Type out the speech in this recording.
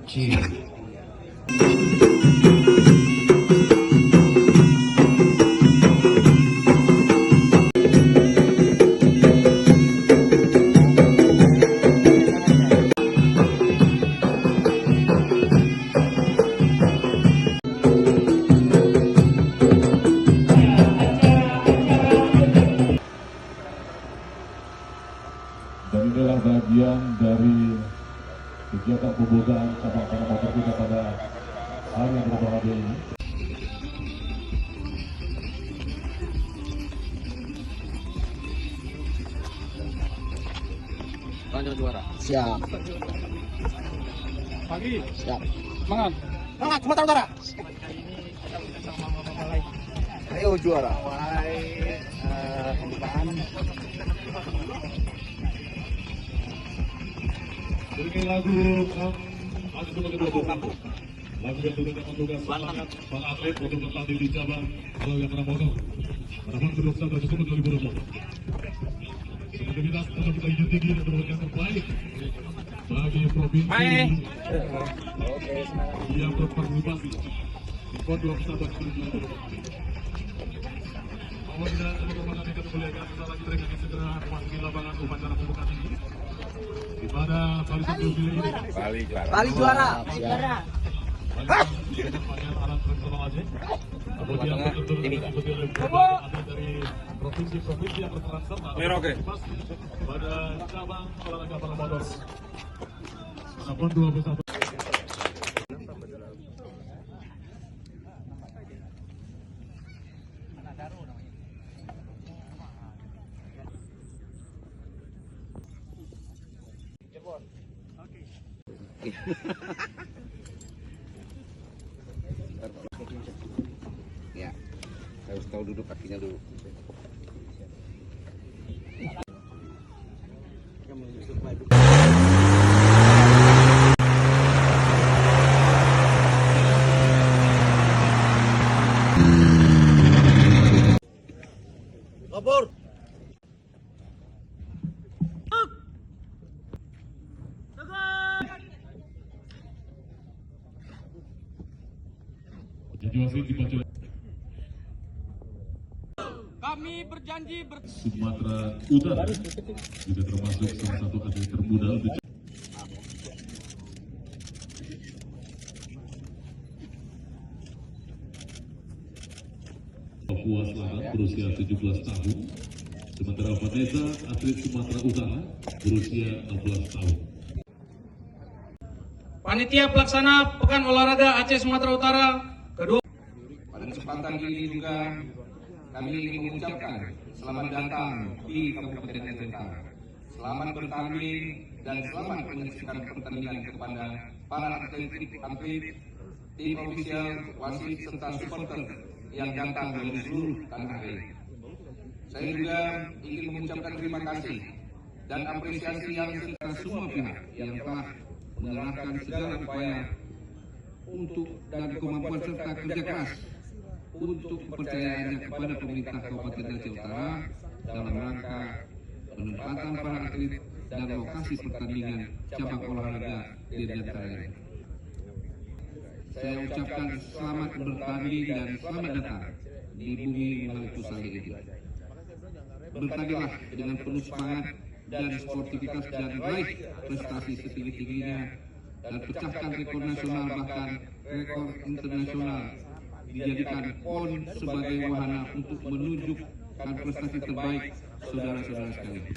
Cih. Dan inilah bagian dari kegiatan pembukaan cabang olahraga motor kita pada hari yang berbahagia ini. Lanjut juara. Siap. Pagi. Siap. Semangat. Semangat Sumatera Utara. Ayo juara. Pembukaan. Ini lagu lagu yang tugas para atlet untuk bertanding di cabang olahraga motor. Harapan kedua peserta tersebut 2020. Sportivitas tetap kita junjung tinggi dan memberikan terbaik bagi provinsi yang berpartisipasi di PON 2 Persahabatan Indonesia. Apabila teman-teman yang kemuliaan, kita lagi dengan segera memasuki lapangan upacara pembukaan ini. Di mana Bali satu ini Bali juara. kemudian diikuti oleh dari provinsi-provinsi yang berperan serta pada cabang olahraga para motor. PON 2 Persahabatan. Ya, harus tahu duduk kakinya dulu. Kabur. Situasi dibaca. Kami berjanji Sumatera Utara juga termasuk salah satu atlet termuda untuk Papua Selatan berusia 17 tahun, sementara Vanessa atlet Sumatera Utara berusia 16 tahun. Panitia Pelaksana Pekan Olahraga Aceh Sumatera Utara kedua. Pada kesempatan ini juga kami ingin mengucapkan selamat datang di Kabupaten Aceh Utara. Selamat bertanding dan selamat menyaksikan pertandingan kepada para atlet, tim ofisial, wasit serta supporter yang datang dari seluruh tanah air. Saya juga ingin mengucapkan terima kasih dan apresiasi yang serta semua pihak yang telah mengerahkan segala upaya untuk dan kemampuan serta kerja keras untuk kepercayaannya kepada pemerintah Kabupaten Aceh Utara dalam rangka penempatan para atlet dan lokasi pertandingan cabang olahraga di antara lain. Saya ucapkan selamat bertanding dan selamat datang di bumi Maluku Saleh ini. Bertandinglah dengan penuh semangat dan sportivitas dan raih prestasi setinggi-tingginya dan pecahkan rekor nasional bahkan rekor internasional. Dijadikan PON sebagai wahana untuk menunjukkan prestasi terbaik saudara-saudara sekalian.